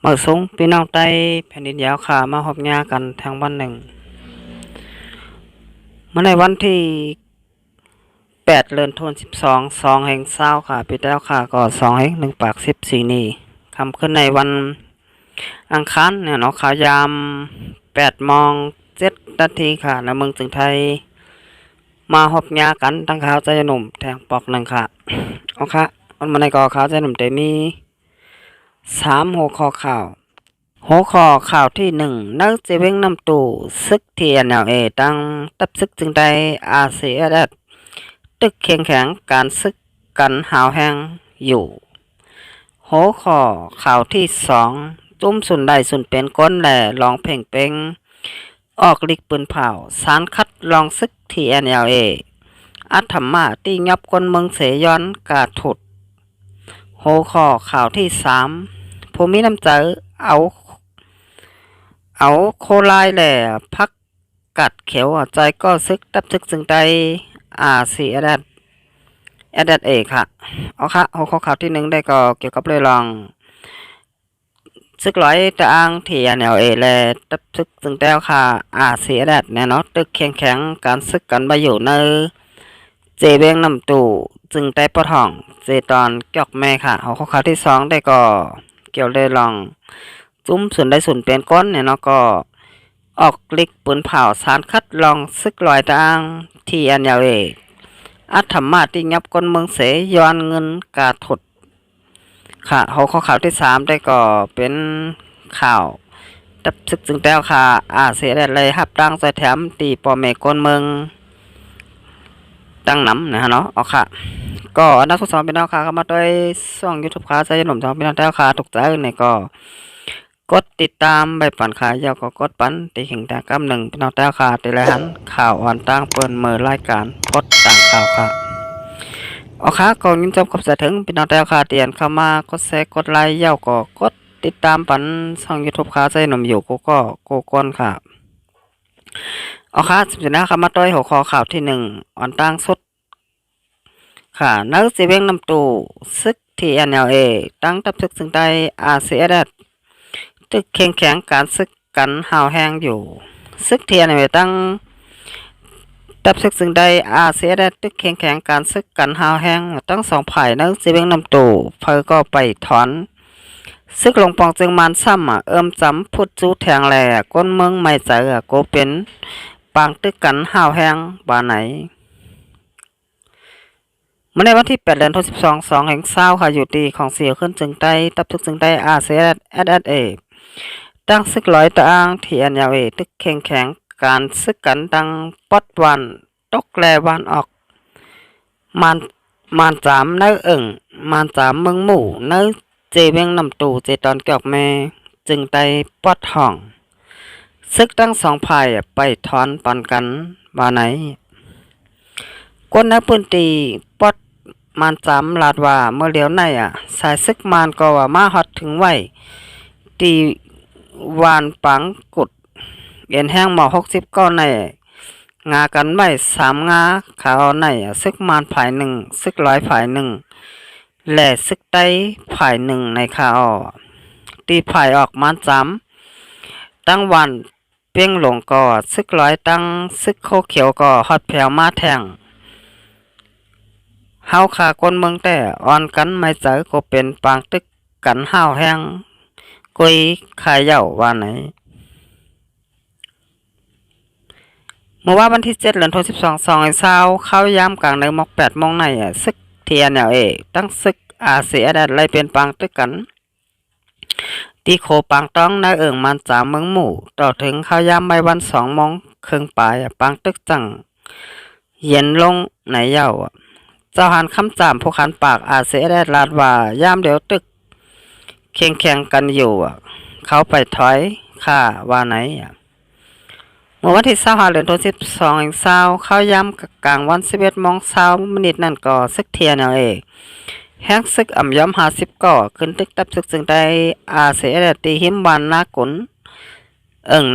มาสูงพี่น้องใต้แผ่นดินยาวขามาหอบงากันทางวันหนึ่งเมื่อในวันที่8 เดือนธันวาคม 2 แห่งปีแล้วค่ะก็2 แห่ง 1 ปาก 14นี่คำขึ้นในวันอังคารเนี่ยเนาะข่าวยาม8 โมง 7 นาทีค่ะในเมืองจึงไทยมาหอบงากันตั้งข่าวใจหนุ่มแทงปอกหนึ่งค่ะเอาค่ะวันมาในก่อข่าวใจหนุ่มแต่มี3 หัวข้อข่าว หัวข้อข่าวที่1 นักเจเวงนำตู่ซึกเทียนเอตั้งตับซึกจึงได้อาเซียดตึกเคียงแข็งการซึกกันหาวแห้งอยู่ หัวข้อข่าวที่2 จุ้มสุนได้สุนเป็นก้นแหล่ลองเพ่งเป้งออกลิกปืนเผาสารคัดลองซึกทีเออัธรรมาตียับคนเมืองเสยย้อนกาถุด หัวข้อข่าวที่3 ภูมิน้ำใจเอาโคลายแหล่พักกัดเขียวใจก็ซึกตับซึกจึงได้อาเซียดเอค่ะเอาค่ะหัวข้อข่าวที่1ได้ก็เกี่ยวกับเรื่องลองซึกร้อยตะอ้างที่เอแลตับซึกจึงได้ค่ะอาเซียดแน่เนาะตึกแข็งการซึกกันมาอยู่ในเจเบงนำตู่จึงได้ปะท่องเจตอนเกี่ยวแม่ค่ะหัวข้อข่าวที่2ได้ก็เกี่ยวเลยลองจุ้มส่วนได้ส่วนเป็นก้นเนี่ยเนาะก็ออกลิกปืนเผาสารคัดลองซึกลอยตางที่เออัธรรมาที่ยับก้นเมืองเสยย้อนเงินกาถดค่ะหัวข้อข่าวที่3ได้ก็เป็นข่าวดับซึกจึงแต้วค่ะเสียได้เลยฮับตั้งใจแถมตีปอเมก้นเมืองตั้งน้ำนะฮะเนาะเอาค่ะก็อันดับที่2เป็นเอาค่ะเข้ามาด้วยช่อง YouTube ค่ะใจหนุ่มช่องเป็นเอาแต้วค่ะถูกใจในก็กดติดตามใบปั่นขายยาวก็กดปั่นตีหิงแต่กำหนึ่งพี่น้องแต้วค่ะตีไรหันข่าวอ่อนตั้งเปิดมือรายการกดต่างข่าวค่ะเอาค่ะก่อนยินจบกับเสถึงพี่น้องแต้วค่ะเตียนเข้ามากดแชร์กดไลค์ยาวก็กดติดตามปั่นช่องยูทูบค่ะใจหนุ่มอยู่ก็โกก้นค่ะเอาค่ะสิบนาค่ะมาต้อยหัวข้อข่าวที่1อ่อนตั้งสดค่ะนักเสียงนำตู่ซึกที่เอตั้งตับซึกซึ่งได้อาเซียดตึกแข็งการซึกกันหาวแห้งอยู่ซึกเทียนตั้งตับซึกซึ่งได้อาเซียได้ตึกแข็งการซึกกันหาวแห้งตั้ง2 ฝ่ายนักเสียงนำตู่เพอก็ไปถอนซึกลงปองจึงมันซ้ำเอิมจำพุดจูแทงแหล่ก้นเมืองไม่เจอโกเป็นปางตึกกันหาวแห้งบ้านไหนเมื่อในวันที่8 เดือนธันวาคม 2 แห่ง 20ค่ะอยู่ดีของเสียขึ้นจึงได้ตับซึกจึงได้อาเซียเอตั้งซึกร้อยตะอ้างที่เอตึกแข็งการซึกกันดังปอดวันตกแลวันออกมานจามเนื้อมานจามเมืองหมู่เนื้อเจเวงนำตู่เจตอนเกี่ยวแม่จึงได้ปอดห้องซึกตั้ง2 ฝ่ายไปถอนปันกันว่าไหนก้นนักปืนตีปอดมานจามลาดว่าเมื่อเลี้ยวในสายซึกมานก็ว่ามาฮอดถึงไว้ตีวานปังกุดเย็นแห้งหมอ60 ก้อนในงากันไว้3 งาขาวในซึกมานฝ่าย1ซึกร้อยฝ่าย1และซึกใต้ฝ่าย1ในขาวตีฝ่ายออกมานจำตั้งวันเปี้ยงหลงก่อซึกร้อยตั้งซึกโคเขียวก่อฮอดแผวมาแทงเฮาขาคนเมืองแต่อ่อนกันไม่เจอก็เป็นปางตึกกันห้าวแห้งกุยขายเหย่าว่าไหนเมื่อว่าวันที่7 เดือนธันวาคม 2022เข้าย้ำกลางในมก8 โมงในซึกเทียนเอตั้งซึกอาเซียได้ไล่เป็นปางตึกกันตีโคปางต้องในมันจามเมืองหมู่ต่อถึงเข้าย้ำใบวัน2 โมงครึ่งปลายปางตึกจังเย็นลงไหนเหย่าเจ้าหันคำจามผู้ขันปากอาเซียได้ลาดว่าย่ามเดี๋ยวตึกแข่งกันอยู่เขาไปถอยค่าว่าไหนเมื่อวันที่25 เดือนธันวาคม เข้าย้ำกลางวัน11 โมง 20 นาทีนั่นก็ซึกเทียนเอแห้งซึกอ่ำย้ำ50 ก่อขึ้นตึกตับซึกจึงได้อาเซียตีหิมวันนากุน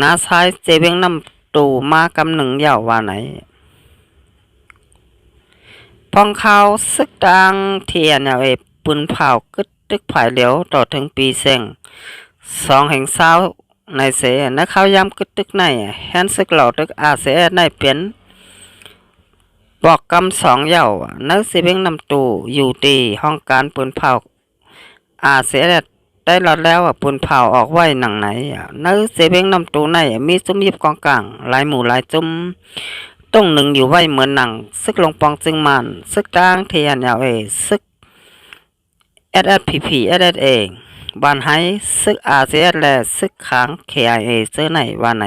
นาซ้ายเจเวงนำตู่มากำหนึ่งเหย่าว่าไหนพองเขาซึกดังเทียนเอปืนเผากึดตึกผายเหลียวต่อถึงปีเซง 2/20ในเสนะข้าวยำกึดตึกในแฮนซึกเหล่าตึกอาเสในเปลี่ยนบอกกำ2เหย่านักสิเบงนำตูอยู่ตีห้องการปืนเผาอาเสได้รอดแล้วปืนเผาออกไว้หนังไหนนักสิเบงนำตูในมีซุ้มยิบกองกลางหลายหมู่หลายจุ้มต้องหนึ่งอยู่ไว้เหมือนหนังซึกลงปองจึงมันซึกจางเทียนยาวซึก SSPP SSA บ้านไฮซึก RCS และซึกค้าง KIA เสื้อไหนว่าไหน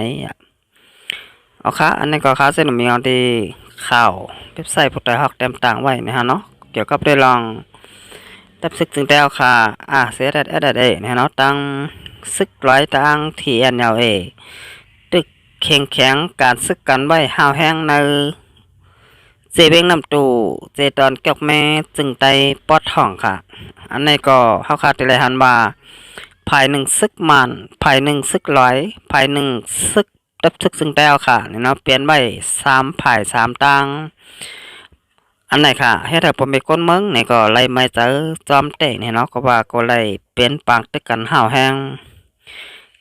เอาค่ะอันนี้ก็ค่ะเส้นมีเอาที่ข่าวเว็บไซต์ผู้ใดฮอกเต็มต่างไว้นะฮะเนาะเกี่ยวกับได้ลองตับซึกจึงได้เอาค่ะRCS SSA นะฮะเนาะตั้งซึกร้อยตั้ง TNLA ตึกแข็งการซึกกันไว้ห้าวแห้งในเจเบงนำตูเจตอนเกี่ยวแม่จึงไตปอดท้องค่ะอันนี้ก็เฮาคาดได้หันว่าภายหนึ่งซึกมันภายหนึ่งซึกร้อยภายหนึ่งซึกตับซึกซึ่งแต้วค่ะนี่เนาะเปลี่ยนไว้3ภาย3ตังอันไหนค่ะให้ถ้าผมไปก้นเมืองนี่ก็ไล่ไม่เจอจอมเตะนี่เนาะก็ว่าก็ไล่เปลี่ยนปางตึกกันห้าวแห้ง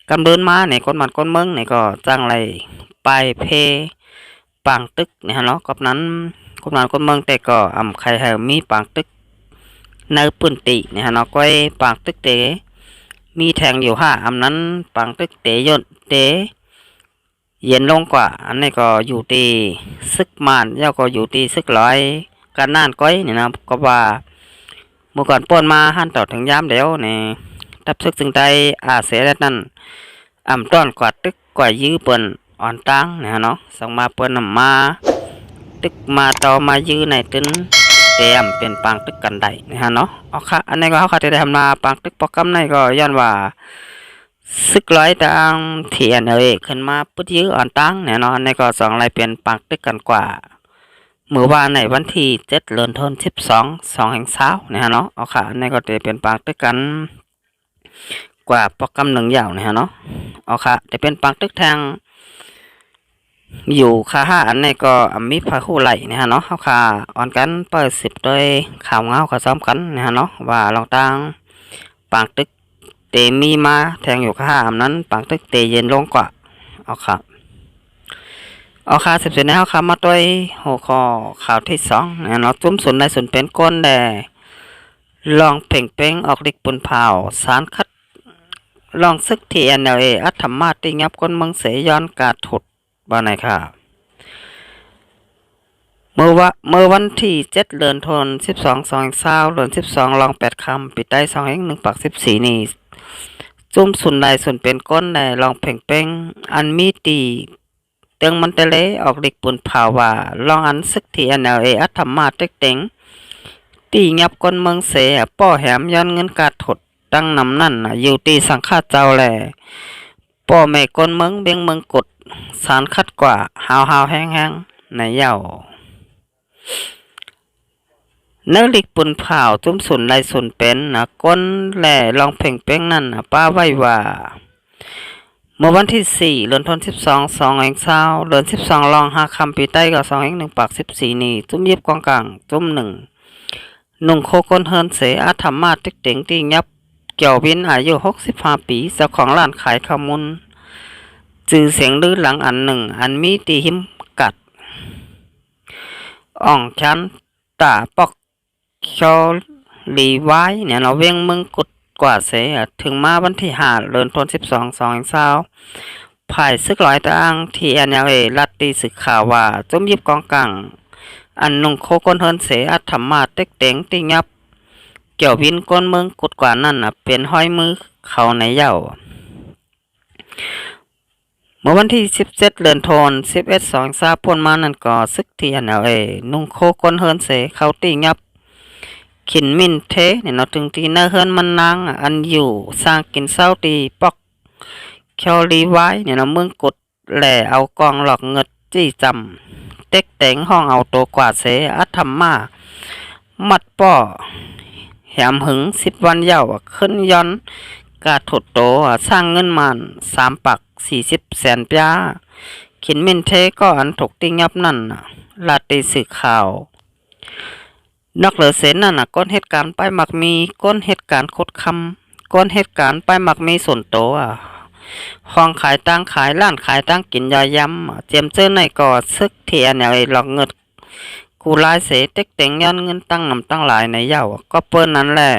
กำเดินมานี่ก้นมันก้นเมืองนี่ก็จ้างไล่ไปเพปางตึกนี่ฮะเนาะกับนั้นคนนั้นคนเมืองแต่ก็ใครให้มีปางตึกในปืนตินี่ฮะเนาะก้อยปางตึกเตมีแทงอยู่นั้นปางตึกเตยนเตเย็นลงกว่าอันนี้ก็อยู่ที่ซึกมานเจ้าก็อยู่ที่ซึกร้อยการน่านก้อยนี่นะก็ว่าเมื่อก่อนป่นมาหันต่อถึงยามเดียวนี่ทับซึกจึงได้เสียแล้วนั่นต้อนกว่าตึกกว่ายื้อเปิ้นอ่อนตังนะเนาะส่งมาเปิ้นนำมาตึกมาต่อมายื้อในตึนเตรียมเป็นปางตึกกันได้นะฮะเนาะเอาค่ะอันนี้ก็เขาได้ทำมาปางตึกปอกกำในก็ย้อนว่าซึกร้อยตังเทียนขึ้นมาปึ๊ดยื้ออ่อนตังเนี่ยเนาะอันนี้ก็2ลายเป็นปางตึกกันกว่าเมื่อวานในวันที่7เดือนธันวาคม2/20นะฮะเนาะเอาค่ะอันนี้ก็จะเป็นปางตึกกันกว่าปอกกำ1ยาวนะฮะเนาะเอาค่ะจะเป็นปางตึกทางอยู่ค่าอันนี้ก็มีพาคู่ไหลนะฮะเนาะเขาค่าอ่อนกันเปิด10โดยข่าวเงาเขาซ้อมกันนะฮะเนาะว่าลองตั้งปางตึกเตมีมาแทงอยู่ค่านั้นปางตึกเตเย็นลงกว่าเอาค่ะสิบเจ็ดนะเขามาด้วยหัวข้อข่าวที่2นะเนาะจุ้มส่วนในส่วนเป็นก้นแดลองเพ่งเป้งออกดิกปุ่นเผาสารคัดลองซึกที่ NLA อัตมาติงับก้นเมืองเสยย้อนกาถดบ้านไหนค่ะเมื่อวันที่7เดือนธันวาคม12/20เดือน12ลอง8คำปิดได้2/1ปัก14นี้จุ่มสุนใดส่วนเป็นก้นได้ลองเพ่งเป้งอันมีตีเตืองมันเตเลออกเด็กปุ่นเผาว่าลองอันซึกที่ NLA อัตมาเต็กเต็งตีงับก้นเมืองเสยป้อแหมย้อนเงินกาถดตั้งนำนั่นอยู่ตีสังฆาเจ้าแลป้อแม่ก้นเมืองเบียงเมืองกดสารคัดกว่าหาวแห้งในเย่าเนื้อลิกปุ่นเผาจุ้มสุนลายสุนเป็นก้นแหล่ลองเพ่งเป้งนั่นป้าไว้ว่าเมื่อวันที่4เดือนธันวาคม2/20เดือน12ลอง5คำปีใต้ก็2/1ปัก14นี้จุ้มยิบกองกลางจุ้ม1นุ่งโคก้นเฮินเสอาธรรมาติ๊กเต็งตียับเกี่ยววินอายุ65ปีเจ้าของร้านขายข้าวมุนจื่อเสียงลื้อหลังอันหนึ่งอันมีตีหิมกัดอ่องชั้นตาปอกชอลีไว้เนี่ยเราเวียงมึงกดกว่าเสถึงมาวันที่5เดือนธันวาคม2/20ภายซึกลอยตั้งที่ NLA รัดตีสึกข่าวว่าจมยิบกองกลางอันนุ่งโคก้นเฮินเสอัตธรรมาเต็กเต็งตียับเกี่ยววินก้นเมืองกดกว่านั่นเป็นห้อยมือเขาในเย่าเมื่อวันที่17เดือนธันวาคม11/20พ่นมานั่นก็ซึกที่ NLA นุ่งโคก้นเฮินเสเขาตียับขินมินเทเนี่ยเนาะถึงที่เนื้อเฮินมันนางอันอยู่สร้างกินเศร้าตีปอกเคียวรีไว้เนี่ยเนาะเมืองกดแหล่เอากองหลอกเงิดจี้จำเต็กแต่งห้องเอาตัวกว่าเสอัตธรรมามัดป้อแหมหึง10วันเย้าขึ้นย้อนกาถดโตสร้างเงินมัน3ปัก40แสนปยาขินมินเทก็อันถกติงับนั่นลาตีสื่อข่าวนอกเหลือเสนนั่นก้นเหตุการณ์ไปมักมีก้นเหตุการณ์คดคำ ก้นเหตุการณ์ไปมักมีส่วนโตวห้องขายตั้งขายร้านขายตั้งกินยาย้ำเจียมเจอในก่อซึกเทียนเนี่ยหลอกเงินกูลายเสเต็กเต็งย้อนเงินตั้งนำตั้งหลายในเย้าก็เปิ้นนั้นแหละ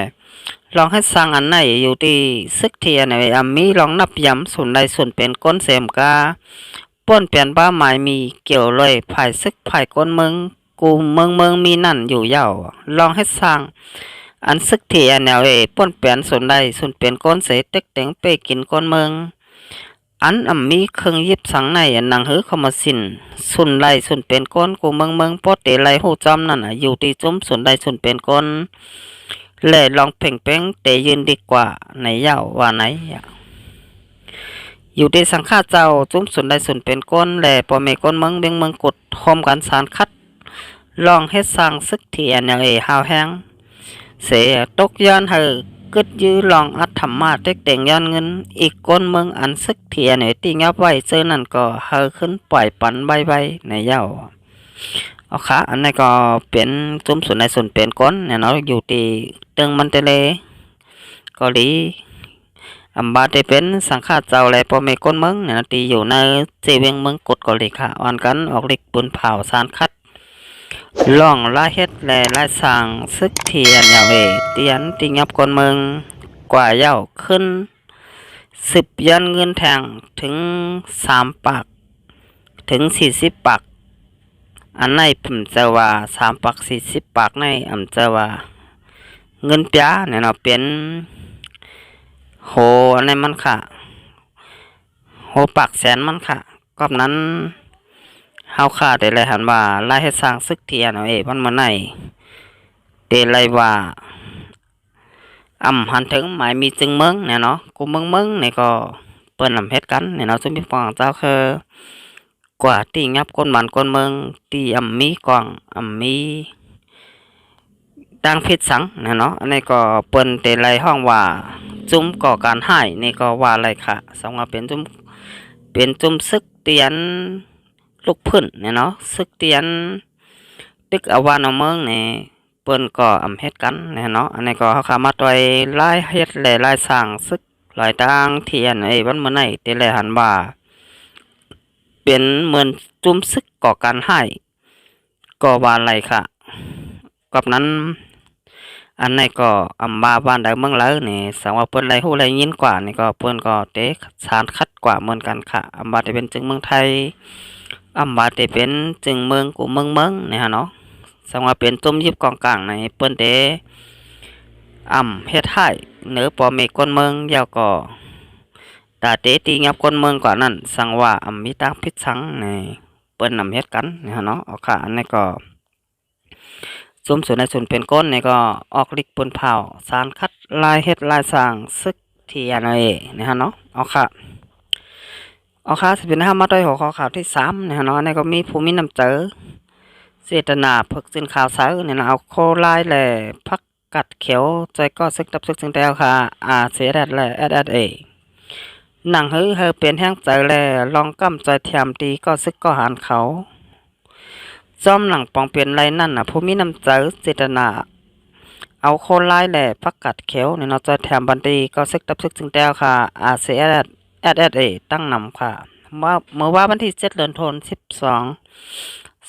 ลองให้สร้างอันไหนอยู่ที่ซึกเทียนเนี่ยมีลองนับย้ำส่วนใดส่วนเป็นก้นเสมกาป้นเปลี่ยนบ้าหมายมีเกี่ยวเลยภายซึกภายก้นเมืองกูเมืองมีนั่นอยู่เย้าลองให้สร้างอันซึกเทียนเนี่ยป้นเปลี่ยนส่วนใดส่วนเป็นก้นเสเต็กเต็งไปกินก้นเมืองอันมีเครื่องยิบสังในหนังหือเข้ามาสินส่วนไรส่วนเป็นก้นกูเมืองปอเตไรหูจอมนั่นอยู่ที่จุ้มส่วนใดส่วนเป็นก้นแล่ลองเพ่งเป้งเตยืนดีกว่าไหนยาวว่าไหนอยู่ที่สังฆาเจ้าจุ้มส่วนใดส่วนเป็นก้นแหล่ปอเมก้นเมืองเบียงเมืองกดโฮมกันสารคัดลองให้สร้างซึกเทียนอย่างหาวแห้งเสียตกย้อนเฮอกึดยื้อลองอัดธรรมะเต็กเต่งย้อนเงินอีกก้นเมืองอันซึกเทียนตีงับไว้เจอนั่นก็เฮอขึ้นปล่อยปันใบในเย้าเอาค่ะอันนี้ก็เป็นจุ้มส่วนในส่วนเป็นก้นเนี่ยเนาะอยู่ที่ตึงมันเตเลเกาหลีบาได้เป็นสังฆาเจ้าและพ่อแม่ก้นเมืองเนี่ยตีอยู่ในเจเวียงเมืองกดเกาหลีค่ะอ่อนกันออกฤทธิ์ปืนเผาสารคัดล่องลาเฮ็ดและลาสร้างซึกเทียนยาเวเตียนติงับก้นเมืองกว่าเย้าขึ้น10ยันเงินแทงถึง3 ปากถึง40 ปากอันในผมจะว่า3 ปาก40 ปากในจะว่าเงินปียเนี่ยเนาะเป็นโหอันนี้มันค่ะโหปากแสนมันค่ะก็นั้นเฮาค่าได้เลยหันว่าไล่ให้สร้างซึกเทียนมันมาไหนเตไลว่าหันถึงหมายมีจึงเมืองเนี่ยเนาะกูเมืองเนี่ยก็เปิ้นเฮ็ดกันเนี่ยเนาะซุมพี่ฟังเจ้าคือกว่าที่งับคนบ้านคนเมืองที่มีกว้างมีดังเพชรสังเนี่ยเนาะอันนี้ก็เปิ้นเตไลห้องว่าจุ้มก่อการให้นี่ก็ว่าอะไรค่ะสำหรับเป็นจุ้มซึกเตียนลูกพื้นเนี่ยเนาะซึกเตียนตึกอวานเอาเมืองเนี่ยเปิ้นก็เฮ็ดกันเนี่ยเนาะอันนี้ก็เขาเข้ามาต่อยลายเฮ็ดและลายสร้างซึกหลายต่างเทียนวันมื้อไหนเตไลหันว่าเป็นเหมือนจุ้มซึกก่อการให้ก็ว่าอะไรค่ะกับนั้นอันนี้ก็บาบ้านใดเมืองแล้วนี่สังว่าเปิ้นไรฮู้ไรยินกว่านี่ก็เปิ้นก็เตะสารคัดกว่าเหมือนกันค่ะบาได้เป็นจึงเมืองไทยบาได้เป็นจึงเมืองกูเมืองนี่ฮะเนาะสังว่าเป็นจุ่มยิบกองกลางในเปิ้นเตเฮ็ดให้เหนือปอเมฆก้นเมืองยาวก็ตาเตตีงับก้นเมืองกว่านั้นสังว่ามีตางพิษสังนี่เปิ้นเฮ็ดกันนี่ฮะเนาะเอาค่ะอันนี้ก็สมส่วนในส่วนเป็นก้นนี่ก็ออกฤทธิ์ปืนเผาสารคัดลายเฮ็ดลายสร้างซึกที่นี่ฮะเนาะเอาค่ะสิเป็นมาด้วยหัวข้อข่าวที่3นี่ฮะเนาะนี่ก็มีผู้มีน้ำเจอเจตนาพึกสินข่าวสารเนี่ยเอาโคลายและพักกัดเขียวใจก็ซึกดับซึกจึงแต้วค่ะเสียแดดและหนังเฮอเป็นแห้งใจและลองกำใจแถมตีก็ซึกก็หานเขาจอมหลังปองเปลี่ยนไรนั่นผู้มีน้ำใจเจตนาเอาโคลายและพักกัดเขียวเนี่ยเราจะแถมบันตีก็ซึกดับซึกจึงแต้วค่ะเสียแดดตั้งนำค่ะเมื่อว่าวันที่7 เดือนธันวาคม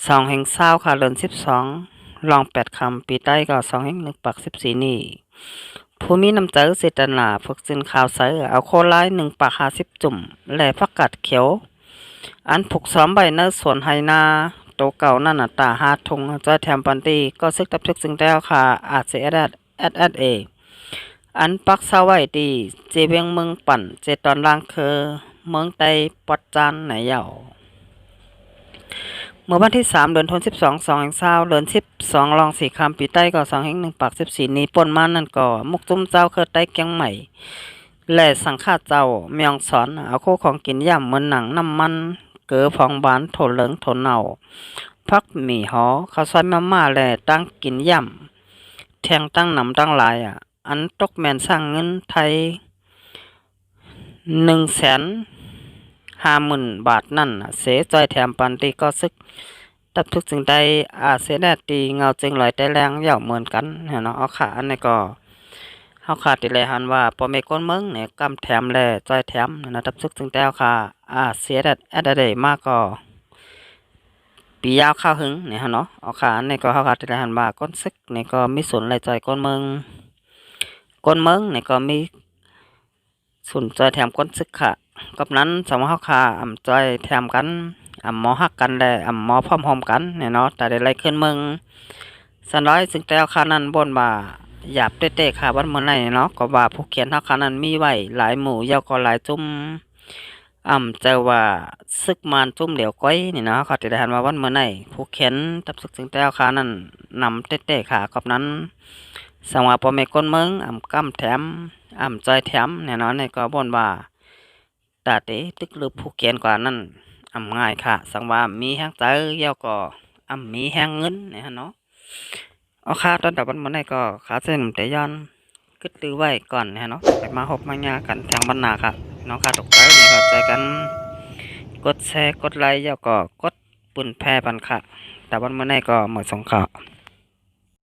2 แห่งเศร้าค่ะเดือน12ลอง8 คำปีใต้ก็2 แห่ง1 ปัก 14นี่ผู้มีน้ำใจเจตนาฝึกสินข่าวใสเอาโคลาย1 ปัก 50 จุ่มและพักกัดเขียวอันผูกซ้อมใบเนื้อสวนไหนาโตเก่านั่นตา5 ถุงจะแถมปันตีก็ซึกดับซึกจึงแต้วค่ะเสียแดดอันปักเศร้าไว้ดีเจเวียงเมืองปั่นเจตอนล่างคือเมืองไตปอดจานไหนเยาเมื่อวันที่3 เดือนธันวาคม2 แห่งเศร้าเดือน12ลอง4 คำปีใต้ก็2 แห่ง1 ปัก 14นี้ป่นมานั่นก็มุกจุ้มเจ้าเคยใต้เกียงใหม่และสังฆาเจ้าเมียงสอนเอาคู่ของกินย่ำเหมือนหนังน้ำมันเก๋อพองบานโถเหลืองโถเน่าพักหมี่หอข้าวซอยมาและตั้งกินย่ำแทงตั้งนำตั้งหลายอันตกแมนสร้างเงินไทย150,000 บาทนั่นเสียใจแถมปันตีก็ซึกตับทุกสิ่งใดเสียแดดตีเงาจึงลอยแต่แรงเหย่าเหมือนกันเนาะเอาค่ะอันนี้ก็ เฮาขาดติแลหันว่าพ่อแม่คนเมืองเนี่ยกำแถมแลจ้อยแถมนะทับซึกซึ่งแต่วค่ะเสียดัดแอดได้มากก็ปียาวข้าวหึงเนี่ยฮะเนาะเอาขานี่ก็เฮาขาดติแลหันว่าก้นซึกนี่ก็มีสนหลายจ้อยคนเมืองคนเมืองนี่ก็มีสนจ้อยแถมคนซึกค่ะกับนั้นสมมุติเฮาค่ะจ้อยแถมกันหมอฮักกันแลหมอพร้อมๆกันเนี่ยเนาะแต่ได้ไล่ขึ้นเมืองสันร้อยซึ่งแต่วค่ะนั้นบ่นว่า หยาบเตะๆค่ะวันเมื่อไหร่เนาะก็ว่าผู้เขียนเฮาคันนั้นมีไว้หลายหมู่ยาวก็หลายจุ่มเจอว่าซึกมานจุ่มเหลียวก้อยนี่เนาะเขาสิได้หันว่าวันเมื่อไหร่ผู้เขียนตับซึกถึงแต่ค่ะนั้นนำเตะๆค่ะกับนั้นสังว่าพ่อแม่คนเมืองกำแถมจอยแถมเนี่ยเนาะนี่ก็บ่นว่าตาเตตึกหรือผู้เขียนกว่านั้นง่ายค่ะสังว่ามีแฮงใจยาวก็มีแฮงเงินเนี่ยเนาะ เอาค่าตอนดับวันมื้อนี้ก็ขาเส้นแต่ย้อนกึดลือไว้ก่อนนะเนาะไปมาพบมายากันทางบรรณาค่ะน้องค่าตกใจนี่ก็ใจกันกดแชร์กดไลค์แล้วก็กดปุ่นแพร่ปันค่ะแต่วันมื้อนี้ก็หมดสงเคราะห์